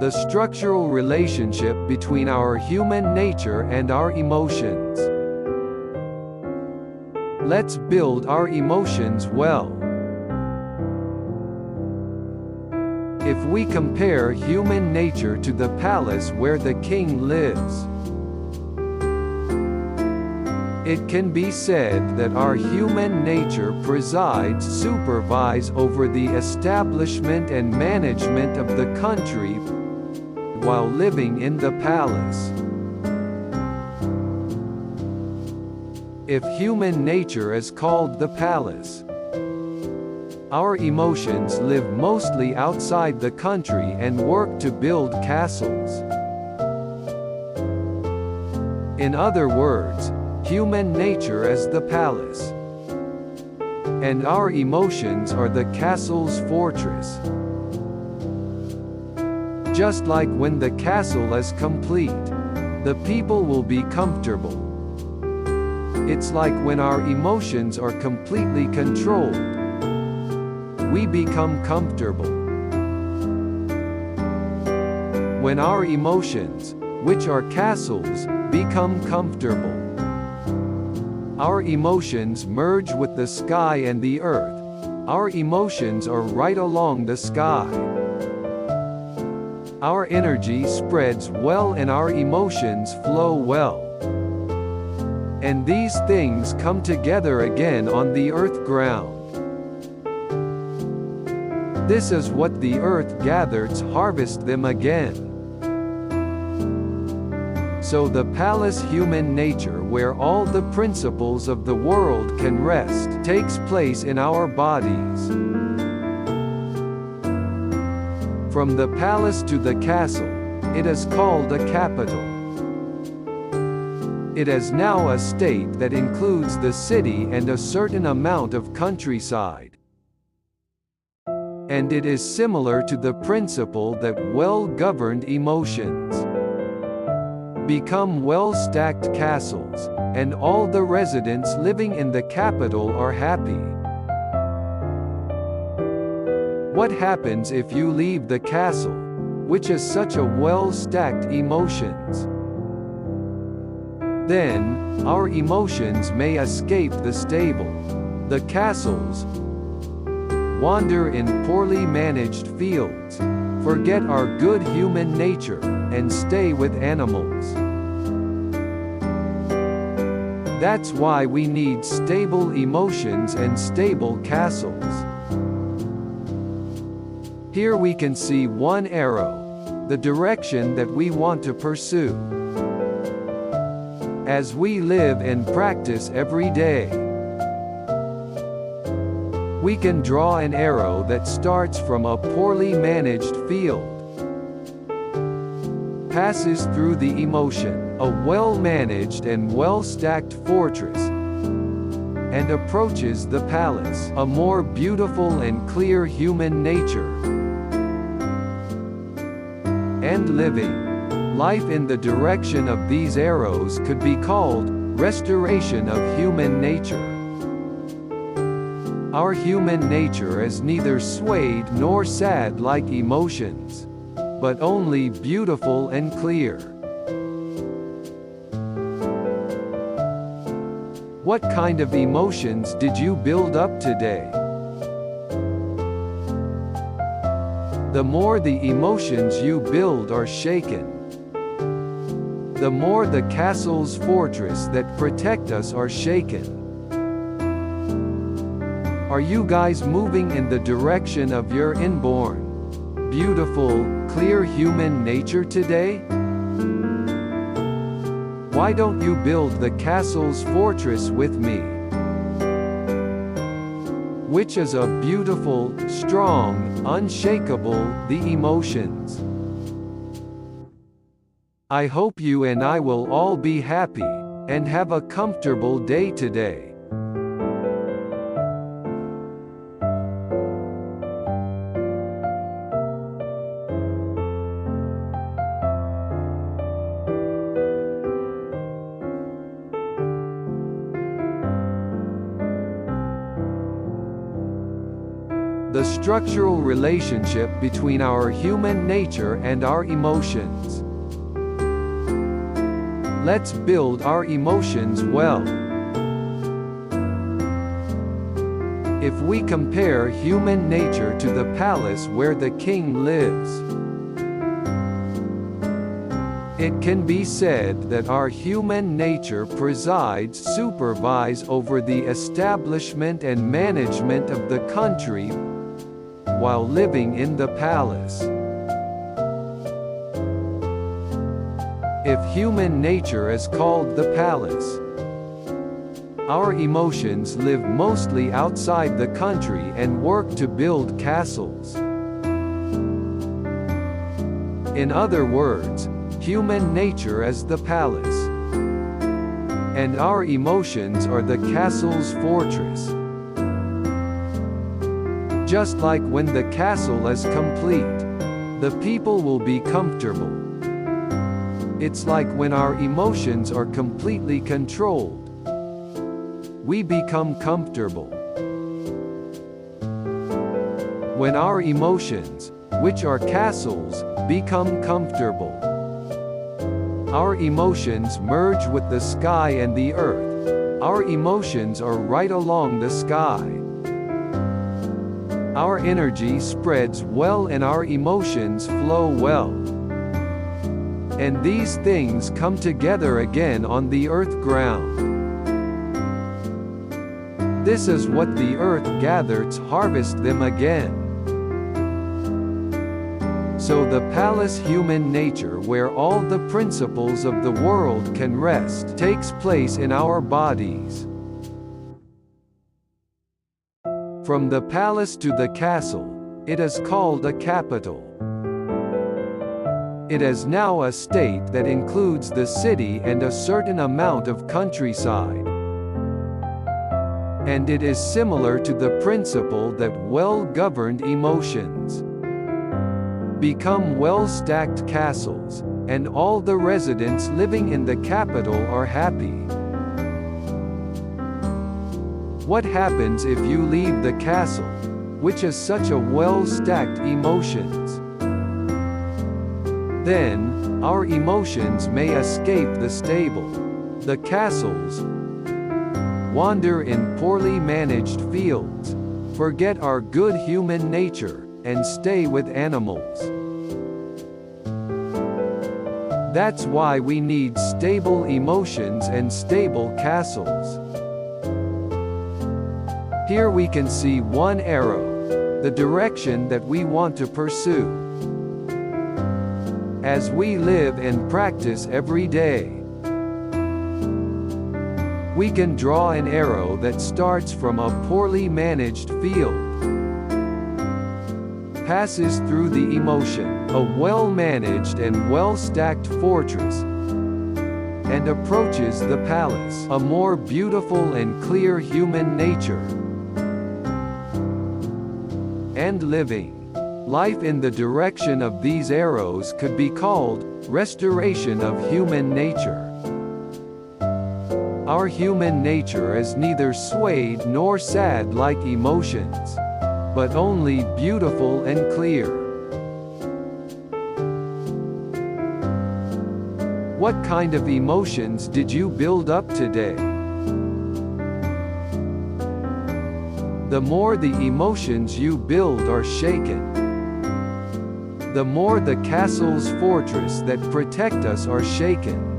the structural relationship between our human nature and our emotions. Let's build our emotions well. If we compare human nature to the palace where the king lives, it can be said that our human nature supervise over the establishment and management of the country while living in the palace. If human nature is called the palace, our emotions live mostly outside the country and work to build castles. In other words, human nature is the palace, and our emotions are the castle's fortress. Just like when the castle is complete, the people will be comfortable. It's like when our emotions are completely controlled, we become comfortable. When our emotions, which are castles, become comfortable, our emotions merge with the sky and the earth. Our emotions are right along the sky. Our energy spreads well and our emotions flow well. And these things come together again on the earth ground. This is what the earth gathers, harvest them again. So the palace human nature where all the principles of the world can rest takes place in our bodies. From the palace to the castle, it is called a capital. It is now a state that includes the city and a certain amount of countryside. And it is similar to the principle that well-governed emotions become well-stacked castles, and all the residents living in the capital are happy. What happens if you leave the castle, which is such a well-stacked emotions? Then, our emotions may escape the stable, the castles, wander in poorly managed fields, forget our good human nature, and stay with animals. That's why we need stable emotions and stable castles. Here we can see one arrow, the direction that we want to pursue. As we live and practice every day, we can draw an arrow that starts from a poorly managed field, passes through the emotion, a well-managed and well-stacked fortress, and approaches the palace, a more beautiful and clear human nature. And living life in the direction of these arrows could be called restoration of human nature. Our human nature is neither swayed nor sad like emotions, but only beautiful and clear. What kind of emotions did you build up today? The more the emotions you build are shaken, the more the castle's fortress that protect us are shaken. Are you guys moving in the direction of your inborn, beautiful, clear human nature today? Why don't you build the castle's fortress with me? Which is a beautiful, strong, unshakable, the emotions. I hope you and I will all be happy, and have a comfortable day today. the structural relationship between our human nature and our emotions. Let's build our emotions well. If we compare human nature to the palace where the king lives, it can be said that our human nature supervise over the establishment and management of the country while living in the palace. If human nature is called the palace, our emotions live mostly outside the country and work to build castles. In other words, human nature is the palace, and our emotions are the castle's fortress. Just like when the castle is complete, the people will be comfortable. It's like when our emotions are completely controlled, we become comfortable. When our emotions, which are castles, become comfortable, our emotions merge with the sky and the earth. Our emotions are right along the sky. Our energy spreads well and our emotions flow well. And these things come together again on the earth ground. This is what the earth gathers, harvest them again. So the palace human nature where all the principles of the world can rest takes place in our bodies. From the palace to the castle, it is called a capital. It is now a state that includes the city and a certain amount of countryside. And it is similar to the principle that well-governed emotions become well-stacked castles, and all the residents living in the capital are happy. What happens if you leave the castle, which is such a well-stacked emotions? Then, our emotions may escape the stable, the castles, wander in poorly managed fields, forget our good human nature, and stay with animals. That's why we need stable emotions and stable castles. Here we can see one arrow, the direction that we want to pursue. As we live and practice every day, we can draw an arrow that starts from a poorly managed field, passes through the emotion, a well-managed and well-stacked fortress, and approaches the palace, a more beautiful and clear human nature. And living life in the direction of these arrows could be called restoration of human nature. Our human nature is neither swayed nor sad like emotions, but only beautiful and clear. What kind of emotions did you build up today? The more the emotions you build are shaken, the more the castle's fortress that protect us are shaken.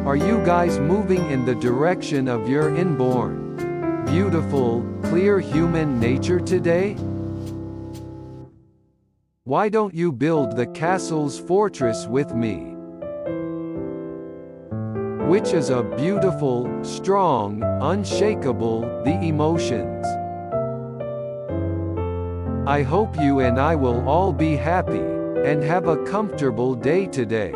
Are you guys moving in the direction of your inborn, beautiful, clear human nature today? Why don't you build the castle's fortress with me? Which is a beautiful, strong, unshakable, the emotions. I hope you and I will all be happy, and have a comfortable day today.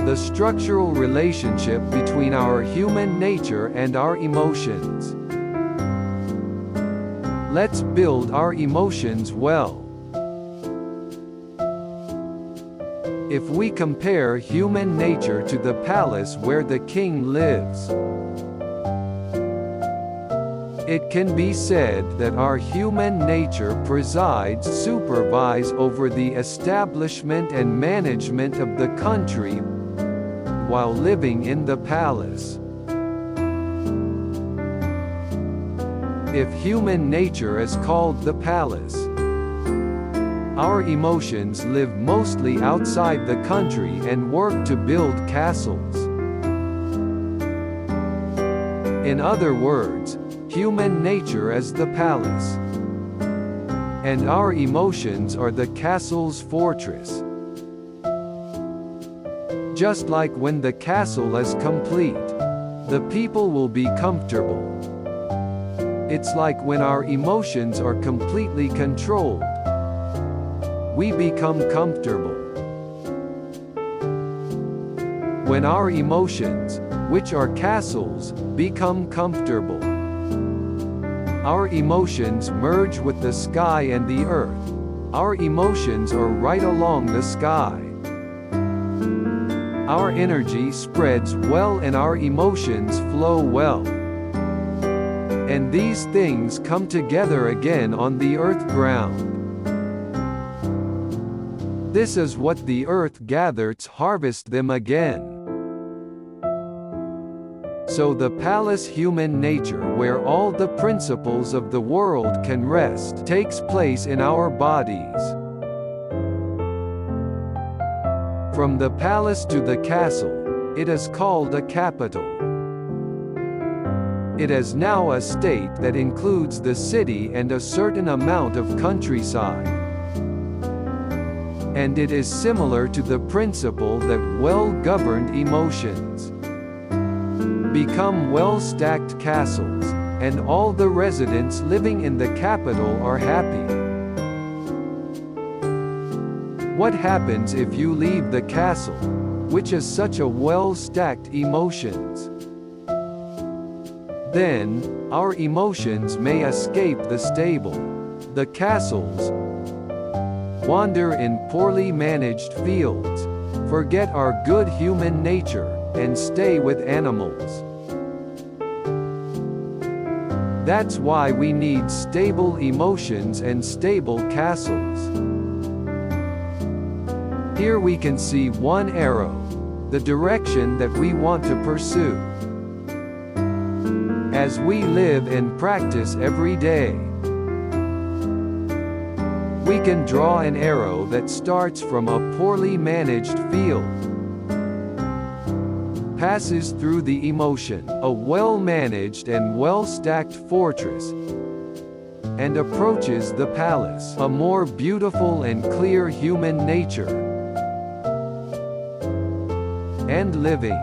the structural relationship between our human nature and our emotions. Let's build our emotions well. If we compare human nature to the palace where the king lives, it can be said that our human nature supervise over the establishment and management of the country while living in the palace. If human nature is called the palace, our emotions live mostly outside the country and work to build castles. In other words, human nature is the palace, and our emotions are the castle's fortress. Just like when the castle is complete, the people will be comfortable. It's like when our emotions are completely controlled, we become comfortable. When our emotions, which are castles, become comfortable, our emotions merge with the sky and the earth. Our emotions are right along the sky. Our energy spreads well and our emotions flow well. And these things come together again on the earth ground. This is what the earth gathers, harvest them again. So the palace human nature where all the principles of the world can rest takes place in our bodies. From the palace to the castle, it is called a capital. It is now a state that includes the city and a certain amount of countryside. And it is similar to the principle that well-governed emotions become well-stacked castles, and all the residents living in the capital are happy. What happens if you leave the castle, which is such a well-stacked emotions? Then, our emotions may escape the stable, the castles, wander in poorly managed fields, forget our good human nature, and stay with animals. That's why we need stable emotions and stable castles. Here we can see one arrow, the direction that we want to pursue. As we live and practice every day, we can draw an arrow that starts from a poorly managed field, passes through the emotion, a well-managed and well-stacked fortress, and approaches the palace, a more beautiful and clear human nature. And living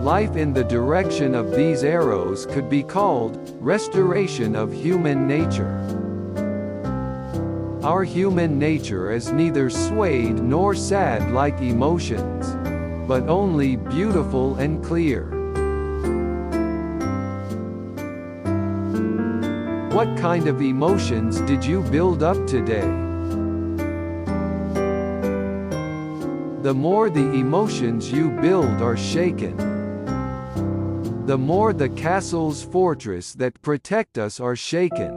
life in the direction of these arrows could be called restoration of human nature. Our human nature is neither swayed nor sad like emotions, but only beautiful and clear. What kind of emotions did you build up today? The more the emotions you build are shaken, the more the castle's fortress that protect us are shaken.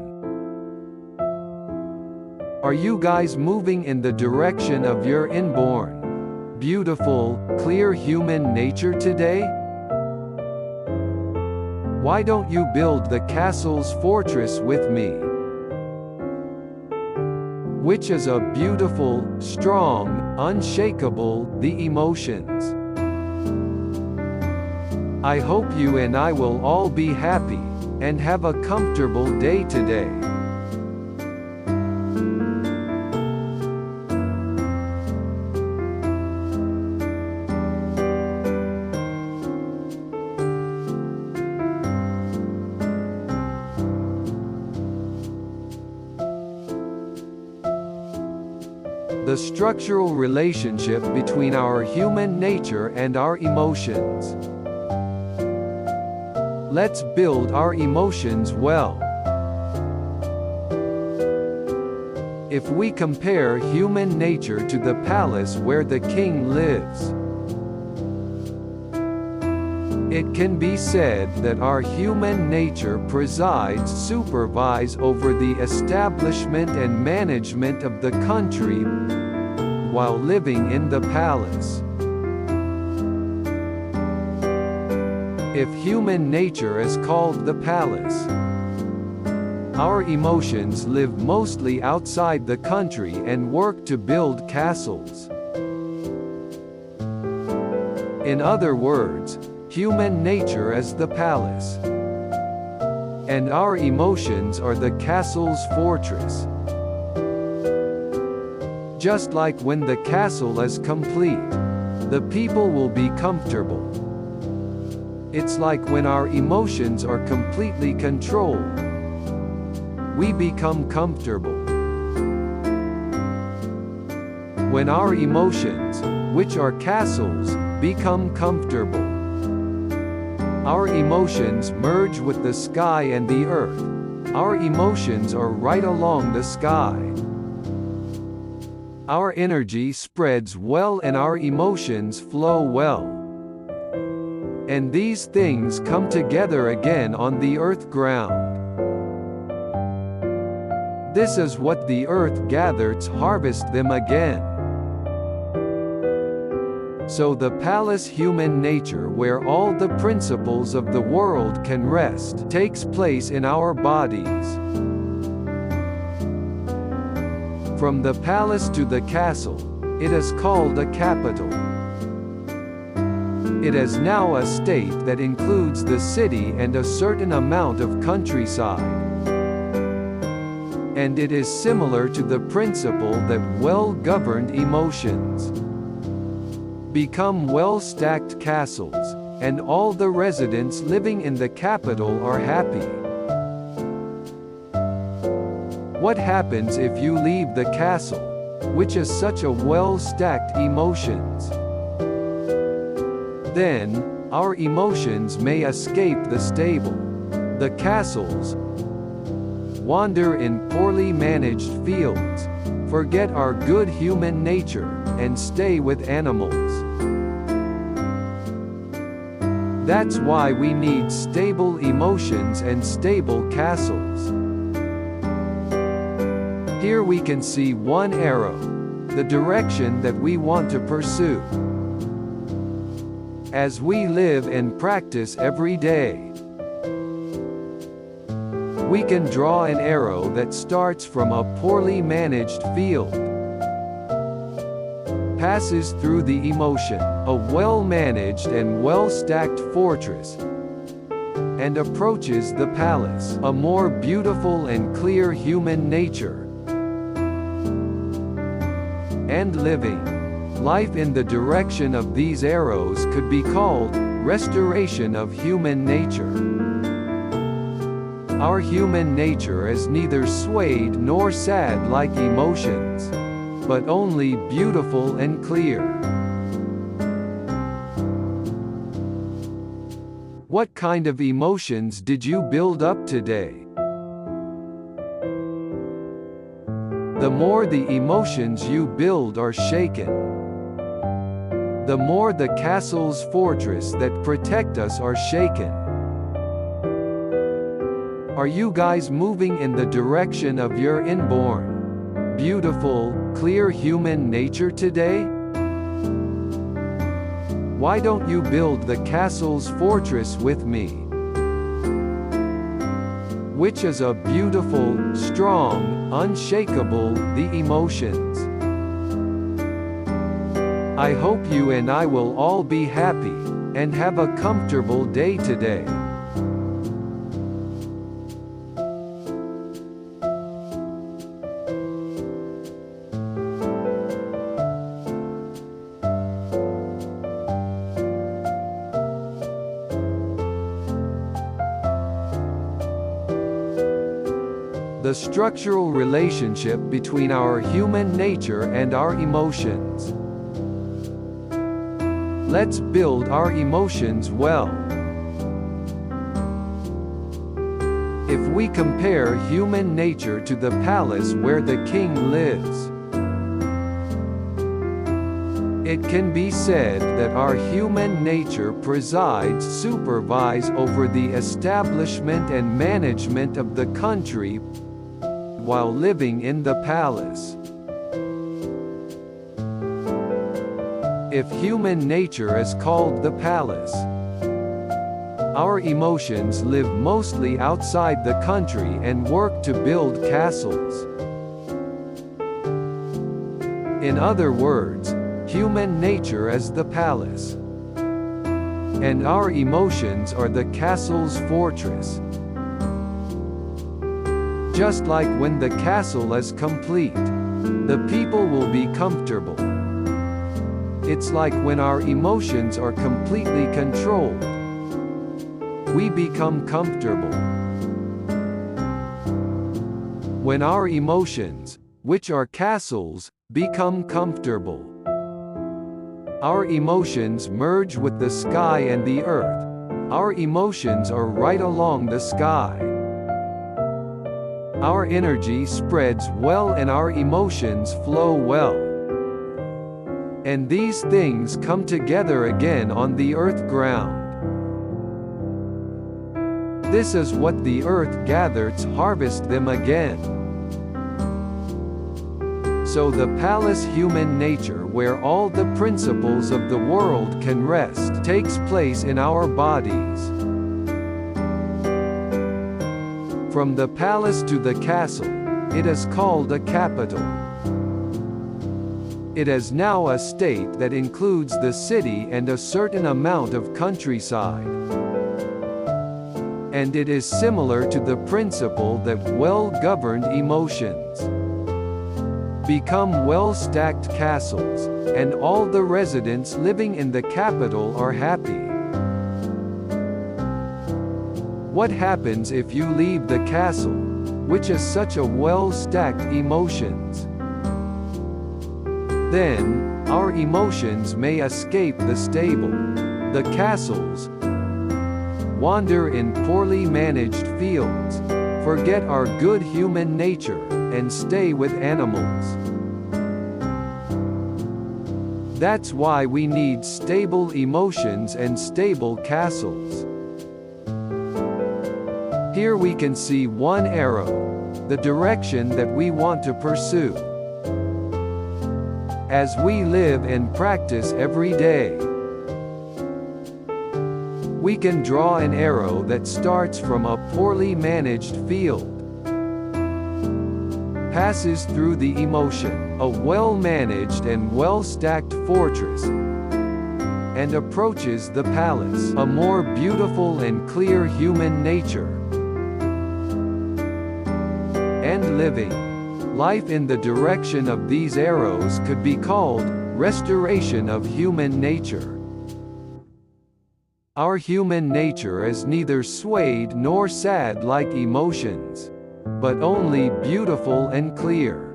Are you guys moving in the direction of your inborn, beautiful, clear human nature today? Why don't you build the castle's fortress with me? Which is a beautiful, strong, unshakable, the emotions. I hope you and I will all be happy, and have a comfortable day today. The the structural relationship between our human nature and our emotions. Let's build our emotions well. If we compare human nature to the palace where the king lives, it can be said that our human nature supervise over the establishment and management of the country while living in the palace. If human nature is called the palace, our emotions live mostly outside the country and work to build castles. In other words, human nature is the palace, and our emotions are the castle's fortress. Just like when the castle is complete, the people will be comfortable. It's like when our emotions are completely controlled, we become comfortable. When our emotions, which are castles, become comfortable, our emotions merge with the sky and the earth. Our emotions are right along the sky. Our energy spreads well and our emotions flow well. And these things come together again on the earth ground. This is what the earth gathers, harvest them again. So the palace human nature where all the principles of the world can rest takes place in our bodies. From the palace to the castle, it is called a capital. It is now a state that includes the city and a certain amount of countryside. And it is similar to the principle that well-governed emotions become well-stacked castles, and all the residents living in the capital are happy. What happens if you leave the castle, which is such a well-stacked emotions? Then, our emotions may escape the stable, the castles, wander in poorly managed fields, forget our good human nature, and stay with animals. That's why we need stable emotions and stable castles. Here we can see one arrow, the direction that we want to pursue. As we live and practice every day, we can draw an arrow that starts from a poorly managed field, passes through the emotion, a well-managed and well-stacked fortress, and approaches the palace, a more beautiful and clear human nature. And living life in the direction of these arrows could be called restoration of human nature. Our human nature is neither swayed nor sad like emotions, but only beautiful and clear. What kind of emotions did you build up today? The more the emotions you build are shaken, the more the castle's fortress that protect us are shaken. Are you guys moving in the direction of your inborn, beautiful, clear human nature today? Why don't you build the castle's fortress with me? Which is a beautiful, strong, unshakable, the emotions. I hope you and I will all be happy, and have a comfortable day today. the structural relationship between our human nature and our emotions. Let's build our emotions well. If we compare human nature to the palace where the king lives, it can be said that our human nature supervises over the establishment and management of the country while living in the palace. If human nature is called the palace, our emotions live mostly outside the country and work to build castles. In other words, human nature is the palace, and our emotions are the castle's fortress. Just like when the castle is complete, the people will be comfortable. It's like when our emotions are completely controlled, we become comfortable. When our emotions, which are castles, become comfortable, our emotions merge with the sky and the earth. Our emotions are right along the sky. Our energy spreads well and our emotions flow well. And these things come together again on the earth ground. This is what the earth gathers, harvest them again. So the palace human nature where all the principles of the world can rest takes place in our bodies. From the palace to the castle, it is called a capital. It is now a state that includes the city and a certain amount of countryside. And it is similar to the principle that well-governed emotions become well-stacked castles, and all the residents living in the capital are happy. What happens if you leave the castle, which is such a well-stacked emotions? Then, our emotions may escape the stable, the castles, wander in poorly managed fields, forget our good human nature, and stay with animals. That's why we need stable emotions and stable castles. Here we can see one arrow, the direction that we want to pursue. As we live and practice every day, we can draw an arrow that starts from a poorly managed field, passes through the emotion, a well-managed and well-stacked fortress, and approaches the palace, a more beautiful and clear human nature. And living life in the direction of these arrows could be called restoration of human nature. Our human nature is neither swayed nor sad like emotions, but only beautiful and clear.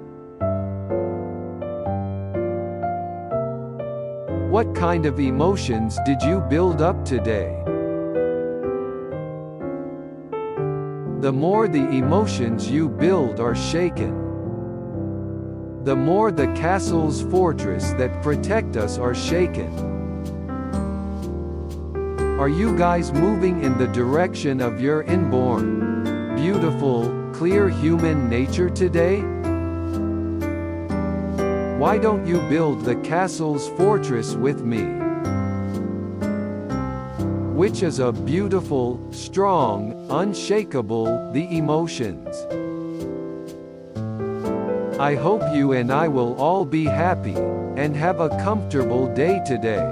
What kind of emotions did you build up today? The more the emotions you build are shaken, the more the castle's fortress that protect us are shaken. Are you guys moving in the direction of your inborn, beautiful, clear human nature today? Why don't you build the castle's fortress with me? Which is a beautiful, strong, unshakable, the emotions. I hope you and I will all be happy, and have a comfortable day today.